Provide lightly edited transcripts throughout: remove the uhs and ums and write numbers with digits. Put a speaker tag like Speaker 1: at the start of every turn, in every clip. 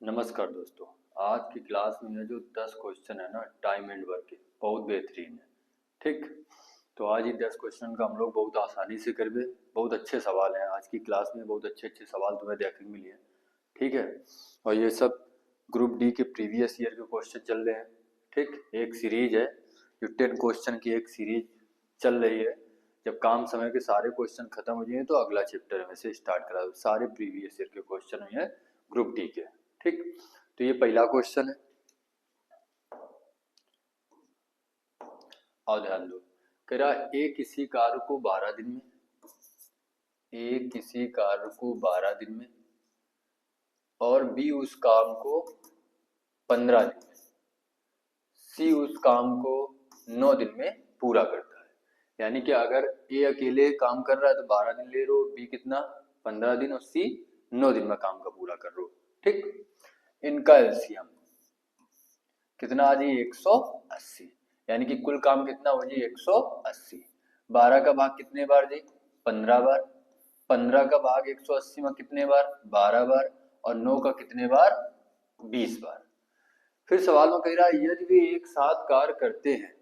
Speaker 1: नमस्कार दोस्तों। आज की क्लास में ये जो 10 क्वेश्चन है ना टाइम एंड वर्क के, बहुत बेहतरीन है। ठीक, तो आज ये 10 क्वेश्चन का हम लोग बहुत आसानी से करबे। बहुत अच्छे सवाल हैं आज की क्लास में, बहुत अच्छे अच्छे सवाल तुम्हें देखने मिले हैं। ठीक है, और ये सब ग्रुप डी के प्रीवियस ईयर के क्वेश्चन चल रहे हैं। ठीक, एक सीरीज है जो 10 क्वेश्चन की एक सीरीज चल रही है। जब काम समय के सारे क्वेश्चन खत्म हो जाएंगे तो अगला चैप्टर में से स्टार्ट करा दो। सारे प्रीवियस ईयर के क्वेश्चन हैं ग्रुप डी के। ठीक, तो ये पहला क्वेश्चन है, और ध्यान दो। कह रहा ए किसी कार्य को 12 दिन में, ए किसी कार्य को 12 दिन में और बी उस काम को 15 दिन में, सी उस काम को 9 दिन में पूरा करता है। यानी कि अगर ए अकेले काम कर रहा है तो 12 दिन ले लो, बी कितना 15 दिन और सी 9 दिन में काम का पूरा कर लो। ठीक, इनका एलसीएम कितना आ जाए 180, यानी कि कुल काम कितना हो जाए 180। 12 का भाग कितने बार जी 15 बार, 15 का भाग 180 में कितने बार 12 बार, और 9 का कितने बार 20 बार। फिर सवाल में कह रहा है यदि वे एक साथ कार्य करते हैं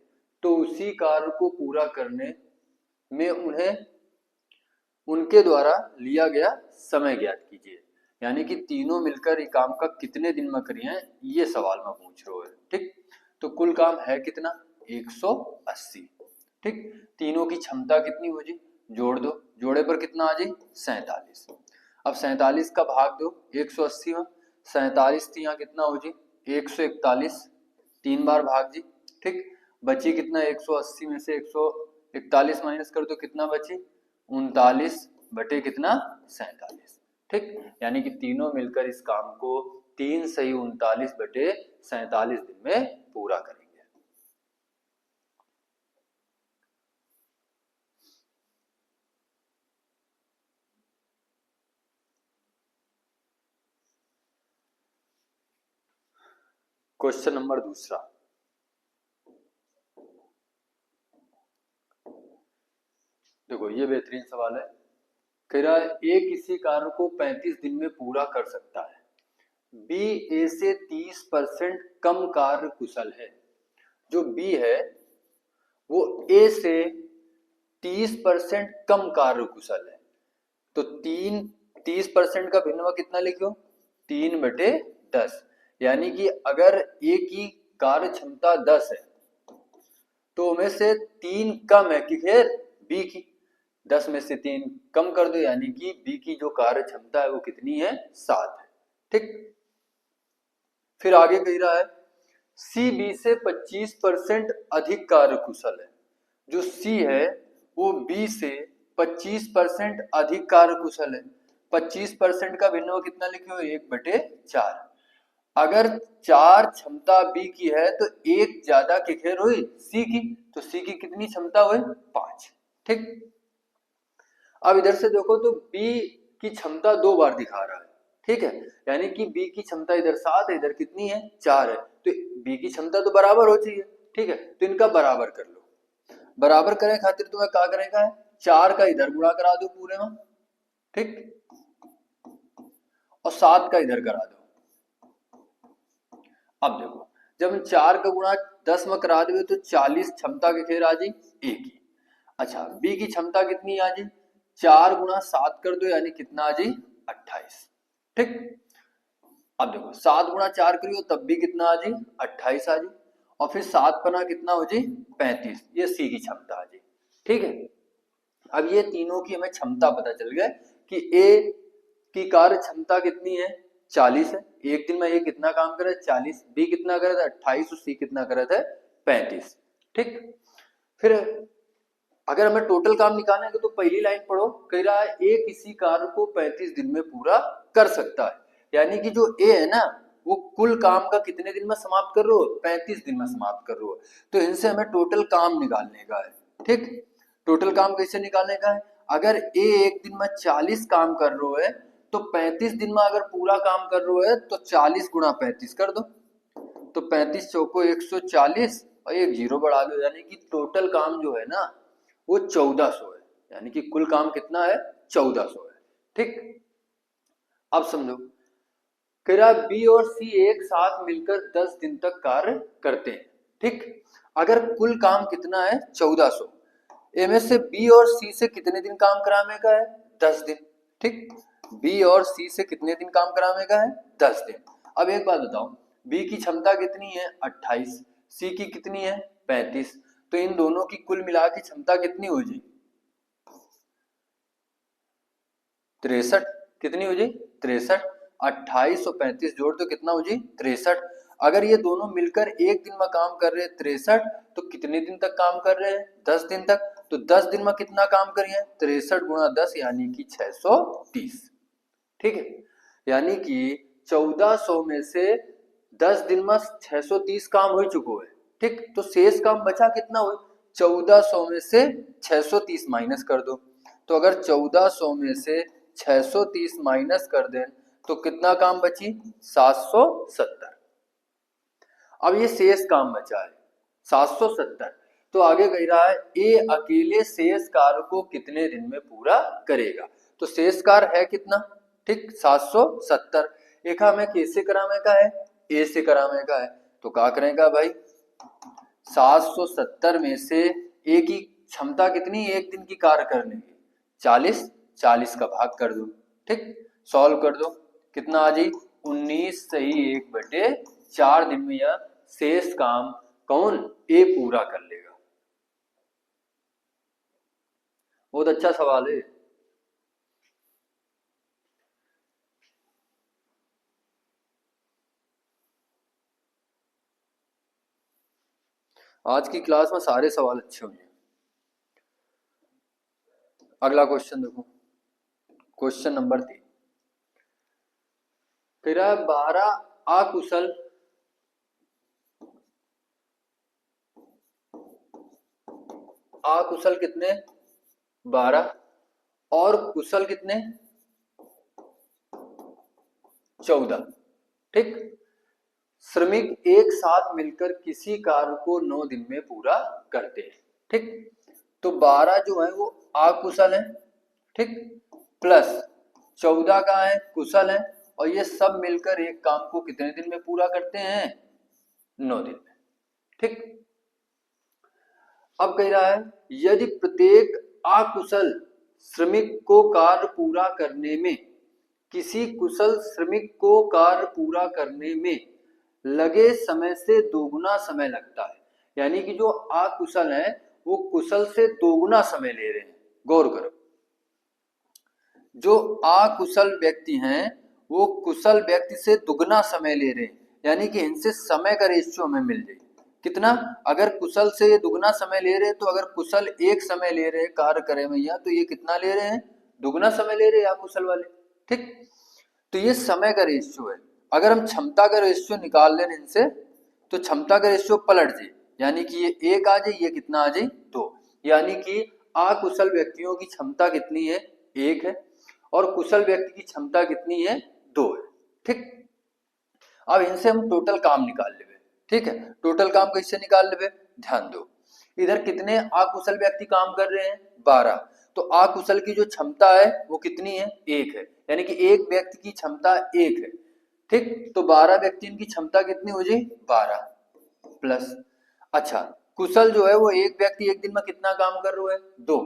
Speaker 1: तो उसी कार्य को पूरा करने में उन्हें उनके द्वारा लिया गया समय ज्ञात कीजिए। यानी कि तीनों मिलकर ये काम का कितने दिन में करिए, ये सवाल में पूछ रहे हो। ठीक, तो कुल काम है कितना 180। ठीक, तीनों की क्षमता कितनी हो जी, जोड़ दो, जोड़े पर कितना आ जाए 47। अब 47 का भाग दो 180 में, 47 यहाँ कितना हो जी 141, 3 बार भाग जी। ठीक, बची कितना 180 में से 141 माइनस कर दो, कितना बची 39 बटे कितना 47। ठीक, यानी कि तीनों मिलकर इस काम को 3 सही 39 बटे 47 दिन में पूरा करेंगे। क्वेश्चन नंबर दूसरा, देखो ये बेहतरीन सवाल है। कह रहा है ए किसी कार्य को 35 दिन में पूरा कर सकता है, बी ए से 30% कम कार्य कुशल है। जो बी है वो ए से 30% कम कार्य कुशल है, तो 30% का भिन्न कितना लिखो 3/10। यानी कि अगर ए की कार्य क्षमता 10 है तो में से 3 कम है कि फिर बी की, 10 में से 3 कम कर दो, यानी कि बी की जो कार्य क्षमता है वो कितनी है 7 है। ठीक, फिर आगे कह रहा है सी बी से 25% अधिक कार्य कुशल है। जो सी है वो बी से 25% अधिक कार्य कुशल है। 25% का भिन्न कितना लिखे हो 1/4। अगर 4 क्षमता बी की है तो एक ज्यादा किखेर हुई सी की, तो सी की कितनी क्षमता हुई 5। ठीक, अब इधर से देखो तो बी की क्षमता 2 बार दिखा रहा है। ठीक है, यानी कि बी की क्षमता इधर 7 है, इधर कितनी है 4 है, तो बी की क्षमता तो बराबर हो चाहिए। ठीक है, तो इनका बराबर कर लो। बराबर करें खातिर तुम्हें क्या करेगा है 4 का इधर गुणा करा दो पूरे में, ठीक, और 7 का इधर करा दो। अब देखो जब 4 का गुणा 10 में करा दे तो 40 क्षमता के खेर आ जाए ए की। अच्छा, बी की क्षमता कितनी आ जाए 4 गुणा 7 कर दो, यानी कितना आ जाए 28। ठीक, अब देखो 7 गुणा 4 करियो तब भी कितना आ जाए 28 आ जाए, और फिर 7 पना कितना हो जाए 35, ये सी की क्षमता आ जाए। ठीक है, अब ये तीनों की हमें क्षमता पता चल गया कि ए की कार्य क्षमता कितनी है 40 है, एक दिन में ये कितना काम करे 40, बी कितना करे था 28 और सी कितना करे था 35। ठीक, फिर अगर हमें टोटल काम निकालना है तो पहली लाइन पढ़ो, कह रहा है ए किसी कार्य को 35 दिन में पूरा कर सकता है। यानी कि जो ए है ना वो कुल काम का कितने दिन में समाप्त कर रहे हो 35 दिन में समाप्त कर रहे हो। तो इनसे हमें टोटल काम निकालने का है। ठीक, टोटल काम कैसे निकालने का है, अगर ए एक दिन में 40 काम कर रहे है तो 35 दिन में अगर पूरा काम कर रहे है तो 40 गुणा 35 कर दो, तो 35 चौको 140 और एक जीरो बढ़ा दो, यानी कि टोटल काम जो है ना वो 1400 है। यानी कि कुल काम कितना है 1400 है। ठीक, अब समझो कह रहा बी और सी एक साथ मिलकर 10 दिन तक कार्य करते हैं, ठीक। अगर कुल काम कितना है 1400, इनमें से बी और सी से कितने दिन काम कराने का है 10 दिन, ठीक। बी और सी से कितने दिन काम कराने का है 10 दिन। अब एक बात बताओ, बी की क्षमता कितनी है 28, सी की कितनी है 35, तो इन दोनों की कुल मिला के क्षमता कितनी हो जाएगी 63। कितनी हो जाएगी 63। 28 और 35 जोड़ तो कितना हो जाएगी 63। अगर ये दोनों मिलकर एक दिन में काम कर रहे हैं 63, तो कितने दिन तक काम कर रहे हैं 10 दिन तक। तो 10 दिन में कितना काम करिए 63 गुणा 10 यानी कि 630, ठीक है। यानी कि 1400 में से 10 दिन में 630 काम हो चुको है, ठीक। तो शेष काम बचा कितना हो 1400 में से 630 माइनस कर दो। तो अगर 1400 में से 630 माइनस कर दें तो कितना काम बची 770। अब ये शेष काम बचा है 770। तो आगे कह रहा है ए अकेले शेष कार्य को कितने दिन में पूरा करेगा। तो शेष कार्य है कितना, ठीक 770। एक हमें कैसे कराने का है ए से कराने का है, तो क्या करेगा भाई 770 में से ए की क्षमता कितनी एक दिन की कार्य करने की 40, 40 का भाग कर दो, ठीक। सॉल्व कर दो कितना आ जाए 19 सही 1/4 दिन में यह शेष काम कौन ए पूरा कर लेगा। बहुत अच्छा सवाल है। आज की क्लास में सारे सवाल अच्छे हुए। अगला क्वेश्चन देखो, क्वेश्चन नंबर 3। तेरा 12 अकुशल कितने 12 और कुशल कितने 14, ठीक। श्रमिक एक साथ मिलकर किसी कार्य को 9 दिन में पूरा करते हैं, ठीक। तो 12 जो है वो अकुशल है, ठीक, प्लस 14 का है कुशल है, और ये सब मिलकर एक काम को कितने दिन में पूरा करते हैं 9 दिन में, ठीक। अब कह रहा है यदि प्रत्येक अकुशल श्रमिक को कार्य पूरा करने में किसी कुशल श्रमिक को कार्य पूरा करने में लगे समय से दोगुना समय लगता है, यानी कि जो अकुशल है वो कुशल से दोगुना समय ले रहे हैं। गौर करो, जो अकुशल व्यक्ति हैं वो कुशल व्यक्ति से दुगना समय ले रहे हैं, यानी कि इनसे समय का रेशियो हमें मिल जाए कितना। अगर कुशल से ये दुगना समय ले रहे हैं, तो अगर कुशल एक समय ले रहे हैं कार्य करे भैया, तो ये कितना ले रहे हैं दुगना समय ले रहे हैं अकुशल वाले, ठीक। तो ये समय का रेशियो है। अगर हम क्षमता का रेशियो निकाल लें इनसे, तो क्षमता का रेशियो पलट जाए, यानी कि ये एक आ जाए, ये कितना आ जाए 2, यानी कि अकुशल व्यक्तियों की क्षमता कितनी है 1 है और कुशल व्यक्ति की क्षमता कितनी है 2 है, ठीक। अब इनसे हम टोटल काम निकाल लेंगे, ठीक है। टोटल काम कैसे निकाल लेंगे ध्यान दो, इधर कितने अकुशल व्यक्ति काम कर रहे हैं 12, तो अकुशल की जो क्षमता है वो कितनी है 1 है, यानी कि एक व्यक्ति की क्षमता 1 है, ठीक। तो 12 व्यक्तियों की क्षमता कितनी हो जाए 12 प्लस, अच्छा कुशल जो है वो एक व्यक्ति एक दिन में कितना काम कर रहा है 2,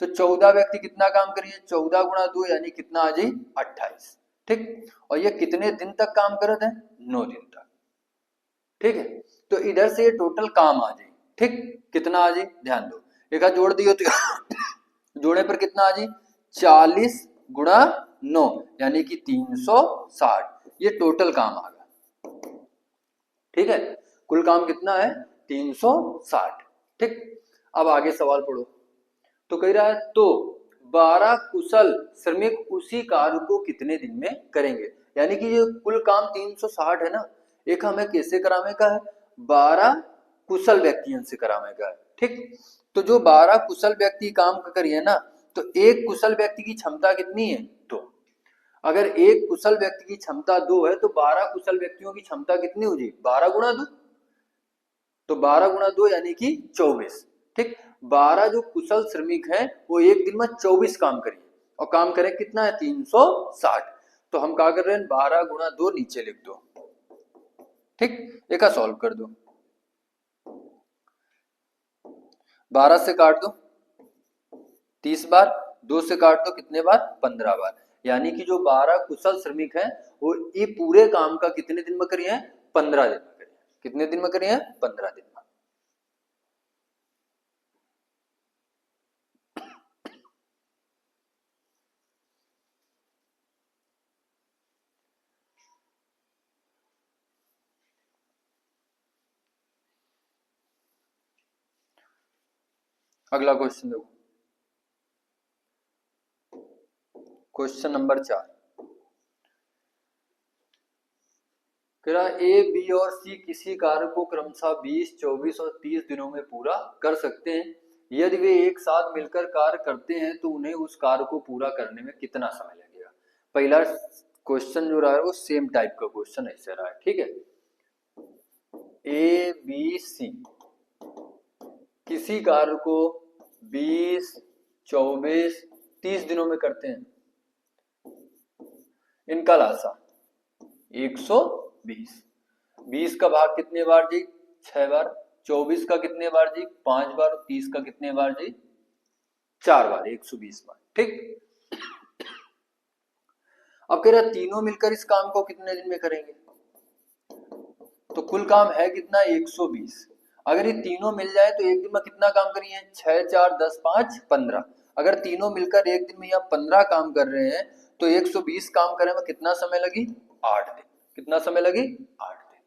Speaker 1: तो 14 व्यक्ति कितना काम करिए 14 गुणा 2 यानी कितना आ जाए 28, ठीक। और ये कितने दिन तक काम कर रहे थे 9 दिन तक, ठीक है। तो इधर से ये टोटल काम आ जाए, ठीक। कितना आ जाए ध्यान दो, एक जोड़ दियो तो जोड़े पर कितना आ जाए 40 गुणा 9 यानी कि 360, ये टोटल काम आ गया, ठीक है। कुल काम कितना है 360, ठीक। अब आगे सवाल पढ़ो, तो कह रहा है तो 12 कुशल श्रमिक उसी कार्य को कितने दिन में करेंगे, यानी कि ये कुल काम 360 है ना, एक हमें कैसे कराने का है 12 कुशल व्यक्तियों से कराने का है, ठीक। तो जो 12 कुशल व्यक्ति काम करिए ना, तो एक कुशल व्यक्ति की क्षमता कितनी है 2, अगर एक कुशल व्यक्ति की क्षमता 2 है तो 12 कुशल व्यक्तियों की क्षमता कितनी हो जाएगी 12 गुणा 2, तो 12 गुणा 2 यानी कि 24, ठीक। 12 जो कुशल श्रमिक हैं वो एक दिन में 24 काम करिए, और काम करें कितना है 360, तो हम क्या कर रहे हैं, 12 गुणा 2 नीचे लिख दो, ठीक, एक सॉल्व कर दो, 12 से काट दो 30 बार, 2 से काट दो कितने बार, 15 बार, यानी कि जो 12 कुशल श्रमिक हैं वो ये पूरे काम का कितने दिन में करिए, 15 दिन में करिए, कितने दिन में करिए, 15 दिन में। अगला क्वेश्चन देखो, क्वेश्चन नंबर 4, ए, बी और सी किसी कार्य को क्रमशः 20, 24 और 30 दिनों में पूरा कर सकते हैं। यदि वे एक साथ मिलकर कार्य करते हैं तो उन्हें उस कार्य को पूरा करने में कितना समय लगेगा। पहला क्वेश्चन जो रहा है वो सेम टाइप का क्वेश्चन ऐसे रहा है, ठीक है। ए, बी, सी किसी कार्य को 20, 24, 30 दिनों में करते हैं। इनका लासा 120, 20 का भाग कितने बार जी, 6 बार, 24 का कितने बार जी, 5 बार, 30 का कितने बार जी, 4 बार, 120 बार, ठीक। अब कह रहा तीनों मिलकर इस काम को कितने दिन में करेंगे, तो कुल काम है कितना, 120। अगर ये तीनों मिल जाए तो एक दिन में कितना काम करिए, 6, 4, 10, 5, 15। अगर तीनों मिलकर एक दिन में या 15 काम कर रहे हैं तो 120 काम करने में कितना समय लगी, 8 दिन। कितना समय लगी, 8 दिन।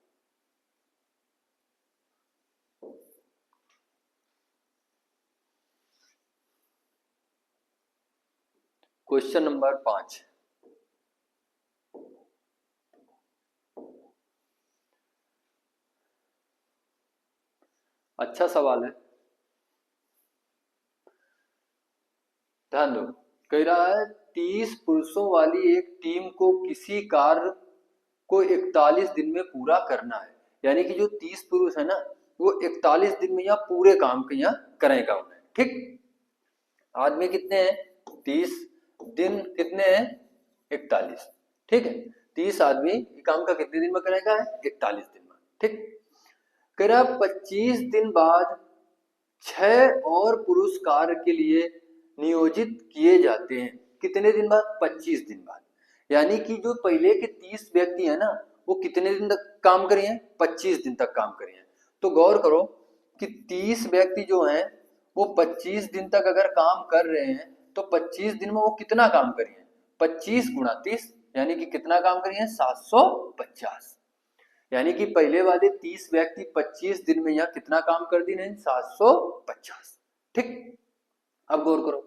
Speaker 1: क्वेश्चन नंबर 5, अच्छा सवाल है, ध्यान दो। कह रहा है 30 पुरुषों वाली एक टीम को किसी कार्य को 41 दिन में पूरा करना है, यानी कि जो 30 पुरुष है ना वो 41 दिन में यहाँ पूरे काम को यहाँ करेगा उन्हें, ठीक। आदमी कितने हैं, 30 दिन कितने हैं, 41, ठीक है। 30 आदमी काम का कितने दिन में करेगा, 41 दिन में, ठीक। कह रहा 25 दिन बाद 6 और पुरुष कार्य के लिए नियोजित किए जाते हैं। कितने दिन बाद, 25 दिन बाद, यानी कि जो पहले के 30 व्यक्ति है ना वो कितने दिन तक काम करिए, 25 दिन तक काम करिए। तो गौर करो कि 30 व्यक्ति जो हैं वो 25 दिन तक अगर काम कर रहे हैं तो 25 दिन में वो कितना काम करिए, 25 गुणा 30, यानी कि कितना काम करिए, 750। यानी कि पहले वाले 30 व्यक्ति 25 दिन में यहाँ कितना काम कर दिए, 750, ठीक। अब गौर करो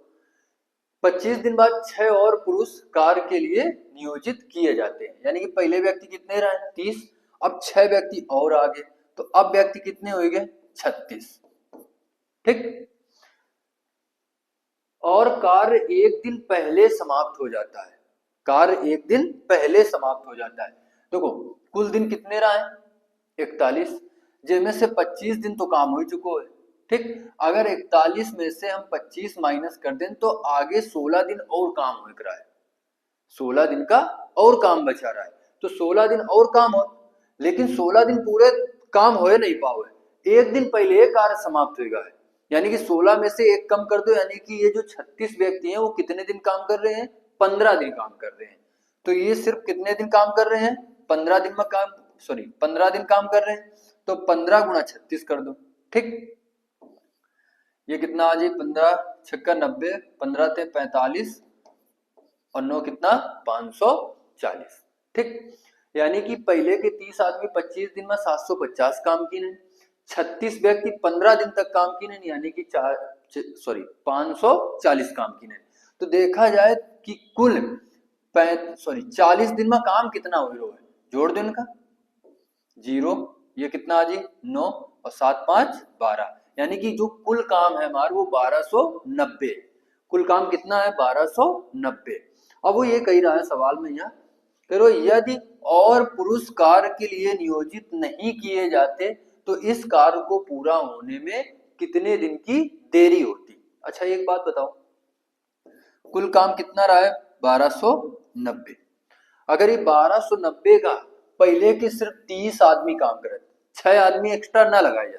Speaker 1: 25 दिन बाद 6 और पुरुष कार्य के लिए नियोजित किए जाते हैं, यानी कि पहले व्यक्ति कितने रहे, 30, अब 6 व्यक्ति और आ गए, तो अब व्यक्ति कितने हो गए, 36, ठीक। और कार्य एक दिन पहले समाप्त हो जाता है, कार्य एक दिन पहले समाप्त हो जाता है। देखो कुल दिन कितने रहे, 41, जिनमें से 25 दिन तो काम हो चुको है, ठीक। अगर 41 में से हम 25 माइनस कर दें तो आगे 16 दिन और काम हो रहा है, 16 दिन का और काम बचा रहा है, तो 16 दिन और काम हो, लेकिन 16 दिन पूरे काम हो नहीं पाओ, एक दिन पहले कार्य समाप्त होगा है, यानी कि 16 में से एक कम कर दो, यानी कि ये जो 36 व्यक्ति हैं वो कितने दिन काम कर रहे हैं, 15 दिन काम कर रहे हैं। तो ये सिर्फ कितने दिन काम कर रहे हैं, 15 दिन में काम, सॉरी 15 दिन काम कर रहे हैं, तो 15 गुणा 36 कर दो, ठीक। ये कितना आ जाए, 15 छक्का 90, 15 थे 45 और 9 कितना, 540, ठीक। यानी कि पहले के 30 आदमी 25 दिन में 750 काम किए, 36 व्यक्ति 15 दिन तक काम किए, यानी कि 540 काम किए। तो देखा जाए कि कुल 40 दिन में काम कितना हो रहा है, जोड़ दो इनका 0, ये कितना आ जी 9 और 7, 5, 12, यानी कि जो कुल काम है हमारा वो 1290, कुल काम कितना है, 1290। अब वो ये कह रहा है सवाल में यहाँ, करो यदि और पुरुष कार्य के लिए नियोजित नहीं किए जाते तो इस कार्य को पूरा होने में कितने दिन की देरी होती। अच्छा एक बात बताओ, कुल काम कितना रहा है, 1290, अगर ये 1290 का पहले के सिर्फ 30 आदमी काम करत, 6 आदमी एक्स्ट्रा ना लगाए जा,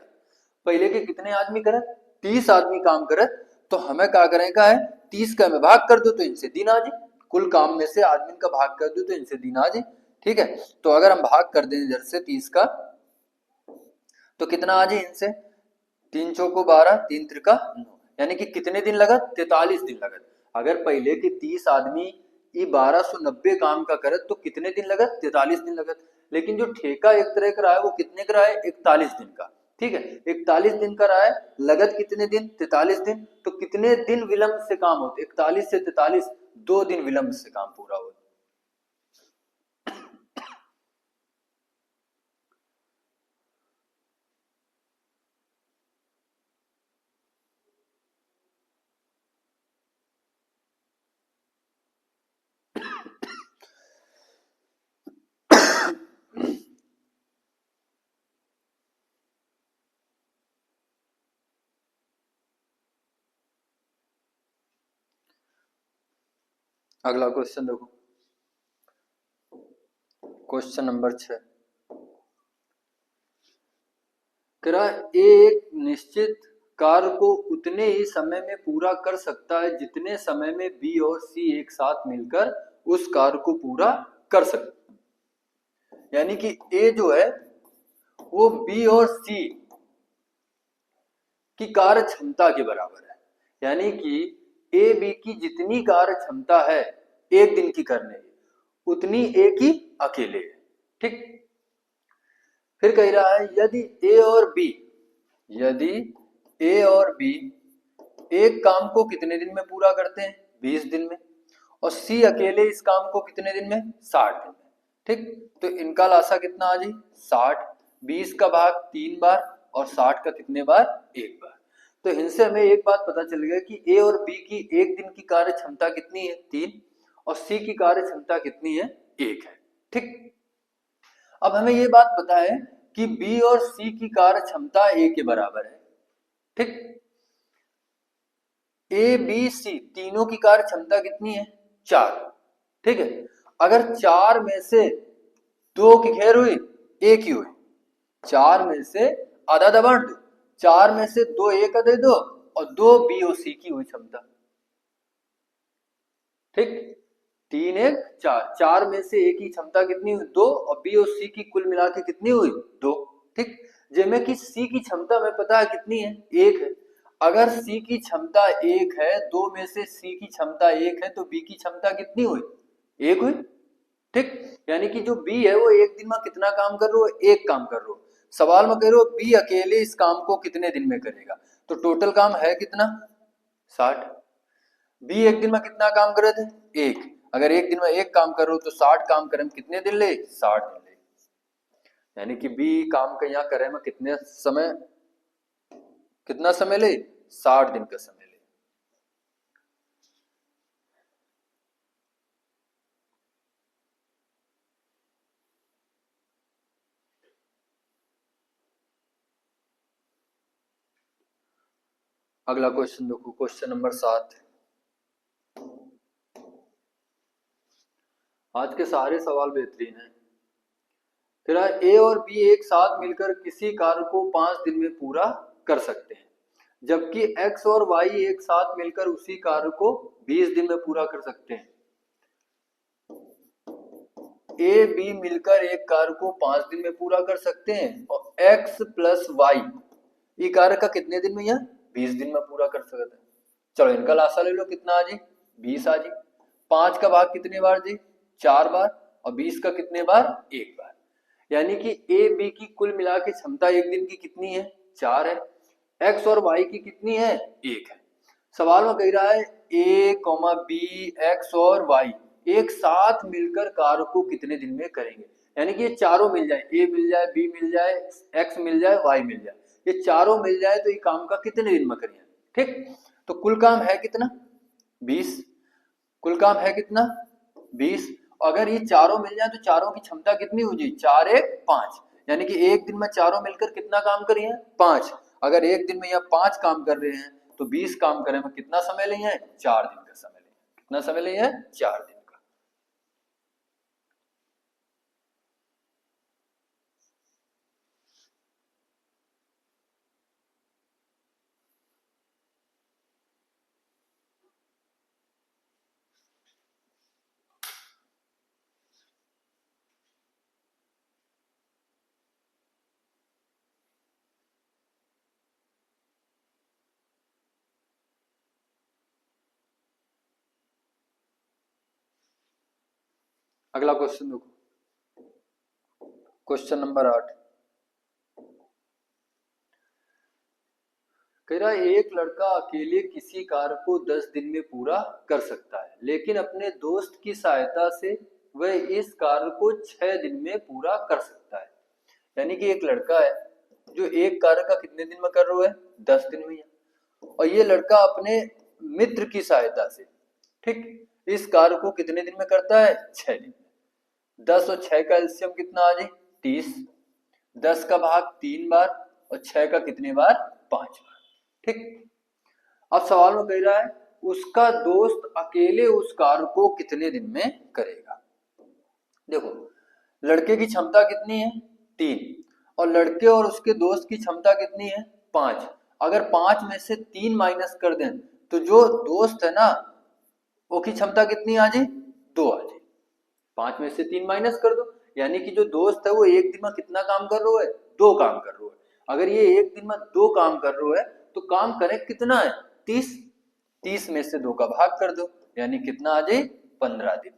Speaker 1: पहले के कितने आदमी करत, 30 आदमी काम करत, तो हमें क्या करें का है, 30 का में भाग कर दो तो इनसे दिन आ जाए, कुल काम में से आदमी का भाग कर दो तो इनसे दिन आ जाए। ठीक है, तो अगर हम भाग कर दें इधर से 30 का, तो कितना आ जाए इनसे, 3 चौको 12, 3 त्रिका 9, यानी कि कितने दिन लगत, 43 दिन लगत। अगर पहले के 30 आदमी ये 1290 काम का करत तो कितने दिन लगत, 43 दिन लगत। लेकिन जो ठेका एक तरह का रहा है वो कितने का रहा है, 41 दिन का। ठीक है, 41 दिन का रहा है, लगत कितने दिन, 43 दिन। तो कितने दिन विलंब से काम होते, 41 से 43, 2 दिन विलंब से काम पूरा होता। अगला क्वेश्चन देखो, क्वेश्चन नंबर 6, एक निश्चित कार्य को उतने ही समय में पूरा कर सकता है जितने समय में बी और सी एक साथ मिलकर उस कार्य को पूरा कर सकते। यानी कि ए जो है वो बी और सी की कार्य क्षमता के बराबर है, यानी कि ए बी की जितनी कार्य क्षमता है एक दिन की करने की, उतनी ए की अकेले है। ठीक, फिर कह रहा है यदि ए और बी एक काम को कितने दिन में पूरा करते हैं, 20 दिन में, और सी अकेले इस काम को कितने दिन में, 60 दिन में। ठीक, तो इनका लासा कितना आ जाए, 60, 20 का भाग 3 बार और 60 का कितने बार, 1 बार। तो इनसे हमें एक बात पता चल गया कि ए और बी की एक दिन की कार्य क्षमता कितनी है, 3, और सी की कार्य क्षमता कितनी है, 1 है। ठीक, अब हमें ये बात पता है कि बी और सी की कार्य क्षमता ए के बराबर है। ठीक, ए बी सी तीनों की कार्य क्षमता कितनी है, 4। ठीक है, अगर 4 में से 2 की खेर हुई, 1 ही हुई, 4 में से आधा दबाड़ दो, 4 में से 2 ए का दे दो और 2 बी और सी की हुई क्षमता। ठीक, 3 1 4, 4 में से ए की क्षमता कितनी हुई, 2, और बी और सी की कुल मिला के कितनी हुई, 2। ठीक, जिसमें कि सी की क्षमता हमें पता है कितनी है, 1 है। अगर सी की क्षमता 1 है, 2 में से सी की क्षमता 1 है, तो बी की क्षमता कितनी हुई, 1 हुई। ठीक, यानी कि जो बी है वो एक दिन में कितना काम कर रहा है, 1 काम कर रहा है। सवाल में कह रहे हो बी अकेले इस काम को कितने दिन में करेगा, तो टोटल काम है कितना, 60। बी एक दिन में कितना काम करे थे, 1। अगर एक दिन में 1 काम कर रहे हो तो 60 काम करे में कितने दिन ले, 60 दिन ले। यानी कि बी काम का यहाँ करे में कितने समय, कितना समय ले, 60 दिन का समय ले। अगला क्वेश्चन देखो, क्वेश्चन नंबर 7। आज के सारे सवाल बेहतरीन है। तेरा ए और बी एक साथ मिलकर किसी कार्य को 5 दिन में पूरा कर सकते हैं, जबकि एक्स और वाई एक साथ मिलकर उसी कार्य को 20 दिन में पूरा कर सकते हैं। ए बी मिलकर एक कार्य को 5 दिन में पूरा कर सकते हैं और एक्स प्लस वाई ये कार्य का कितने दिन में, यह 20 दिन में पूरा कर सकते हैं। चलो इनका लासा ले लो, कितना आ जी, 20 आ जी। 5 का भाग कितने बार जी, 4 बार, और 20 का कितने बार, 1 बार। यानी कि ए बी की कुल मिला के क्षमता एक दिन की कितनी है, 4 है। एक्स और वाई की कितनी है, 1 है। सवाल में कह रहा है ए कॉमा बी एक्स और वाई एक साथ मिलकर कार्य को कितने दिन में करेंगे। यानी कि ये चारों मिल जाए, ए मिल जाए, बी मिल जाए, एक्स मिल जाए, वाई मिल जाए, ये चारों मिल जाए तो ये काम का कितने दिन में करेंगे। ठीक, तो कुल काम है कितना, 20। कुल काम है कितना, 20। अगर ये चारों मिल जाए तो चारों की क्षमता कितनी हो जाएगी, 4 1 5। यानी कि एक दिन में चारों मिलकर कितना काम करिए, 5। अगर एक दिन में यह 5 काम कर रहे हैं तो 20 काम करे में कितना समय लिए हैं, 4 दिन का समय लिए। कितना समय लिए हैं, 4 दिन का। अगला क्वेश्चन देखो, क्वेश्चन नंबर 8 कह रहा है एक लड़का अकेले किसी कार्य को 10 दिन में पूरा कर सकता है, लेकिन अपने दोस्त की सहायता से वह इस कार्य को 6 दिन में पूरा कर सकता है। यानी कि एक लड़का है जो एक कार्य का कितने दिन में कर रहा है, 10 दिन में, और ये लड़का अपने मित्र की सहायता से, ठीक, इस कार्य को कितने दिन में करता है, 6 दिन में। 10 और 6 का एलसीएम कितना आ जाए, 30। 10 का भाग 3 बार और 6 का कितने बार, 5 बार, ठीक। अब सवाल में कह रहा है उसका दोस्त अकेले उस कार्य को कितने दिन में करेगा। देखो लड़के की क्षमता कितनी है, 3, और लड़के और उसके दोस्त की क्षमता कितनी है, 5। अगर 5 में से 3 माइनस कर दें तो जो दोस्त है ना वो की क्षमता कितनी आ जाए, 2 आ जाए। 5 में से 3 माइनस कर दो, यानी कि जो दोस्त है वो एक दिन में कितना काम कर रहा है, 2 काम कर रहा है। अगर ये एक दिन में 2 काम कर रहा है तो काम करे कितना है, 30। 30 में से 2 का भाग कर दो, यानी कितना आ जाए, 15 दिन।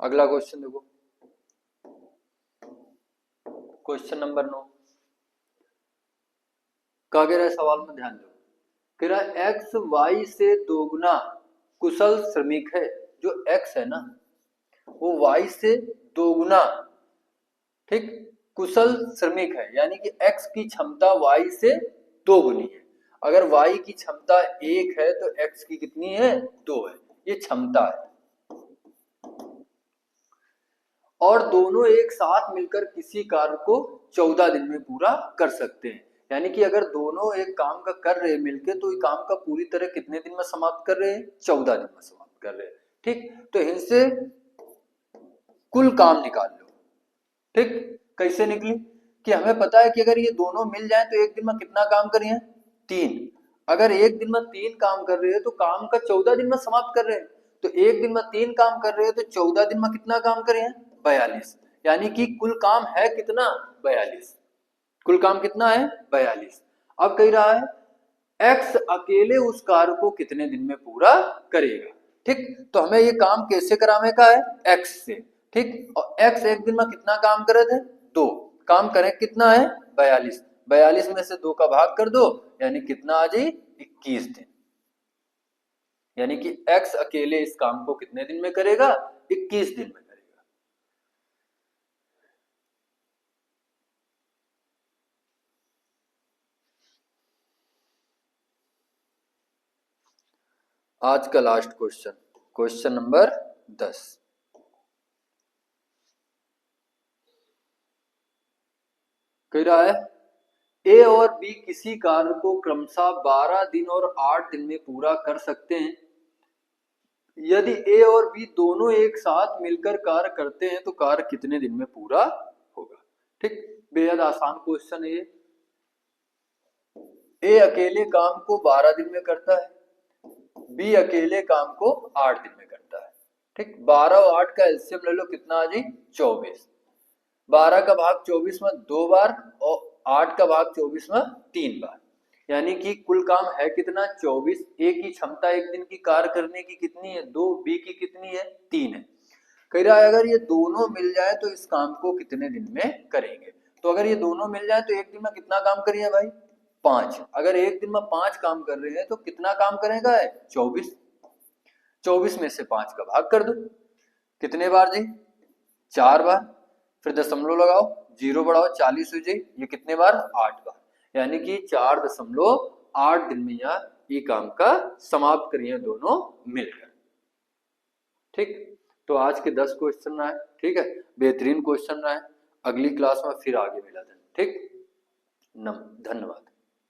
Speaker 1: अगला क्वेश्चन देखो, क्वेश्चन नंबर 9 का कह रहा है, सवाल में ध्यान दो, कह रहा है एक्स वाई से दोगुना कुशल श्रमिक है। जो एक्स है ना वो वाई से दोगुना, ठीक, कुशल श्रमिक है, यानी कि एक्स की क्षमता वाई से 2 गुनी है। अगर वाई की क्षमता 1 है तो एक्स की कितनी है, 2 है, ये क्षमता है। और दोनों एक साथ मिलकर किसी कार्य को 14 दिन में पूरा कर सकते हैं। यानी कि अगर दोनों एक काम का कर रहे हैं मिलके तो ये काम का पूरी तरह कितने दिन में समाप्त कर रहे हैं, 14 दिन में समाप्त कर रहे हैं, ठीक। तो इनसे कुल काम निकाल लो, ठीक। कैसे निकली कि हमें पता है कि अगर ये दोनों मिल जाए तो एक दिन में कितना काम कर रहे हैं, 3। अगर एक दिन में 3 काम कर रहे हैं तो काम का 14 दिन में समाप्त कर रहे हैं। तो एक दिन में 3 काम कर रहे हैं तो 14 दिन में कितना काम कर रहे हैं, 42। यानी कि कुल काम है कितना, 42। कुल काम कितना है, 42। अब कह रहा है एक्स अकेले उस कार्य को कितने दिन में पूरा करेगा, ठीक। तो हमें ये काम कैसे कराने का है, एक्स से, ठीक। और एक्स एक दिन में कितना काम करे थे, 2 काम करे, कितना है, 42। 42 में से 2 का भाग कर दो, यानी कितना आ जाए, 21 दिन। यानी कि एक्स अकेले इस काम को कितने दिन में करेगा, 21 दिन में करेगा। आज का लास्ट क्वेश्चन, क्वेश्चन नंबर 10 कह रहा है ए और बी किसी कार्य को क्रमशः 12 दिन और 8 दिन में पूरा कर सकते हैं। यदि ए और बी दोनों एक साथ मिलकर कार्य करते हैं तो कार्य कितने दिन में पूरा होगा, ठीक। बेहद आसान क्वेश्चन है ये। ए अकेले काम को 12 दिन में करता है, बी अकेले काम को 8 दिन में करता है, ठीक। 12 और 8 का एलसीएम ले लो, कितना आ जाए, 24। 12 का भाग 24 में 2 बार और 8 का भाग 24 में 3 बार, यानी कि कुल काम है कितना, 24। ए की क्षमता एक दिन की कार्य करने की कितनी है, 2। बी की कितनी है, 3 है। कह रहा है अगर ये दोनों मिल जाए तो इस काम को कितने दिन में करेंगे। तो अगर ये दोनों मिल जाए तो एक दिन में कितना काम करिए भाई, 5। अगर एक दिन में 5 काम कर रहे हैं तो कितना काम करेगा, 24। 24 में से 5 का भाग कर दो, कितने बार जी, 4 बार। फिर दशमलव लगाओ, 0 बढ़ाओ, 40 हो जाए, ये कितने बार, 8 बार। यानी कि 4.8 दिन में यह ये काम का समाप्त करिए दोनों मिलकर, ठीक। तो आज के 10 क्वेश्चन रहा है, ठीक है, बेहतरीन क्वेश्चन रहा है। अगली क्लास में फिर आगे मिला था, ठीक। धन्यवाद।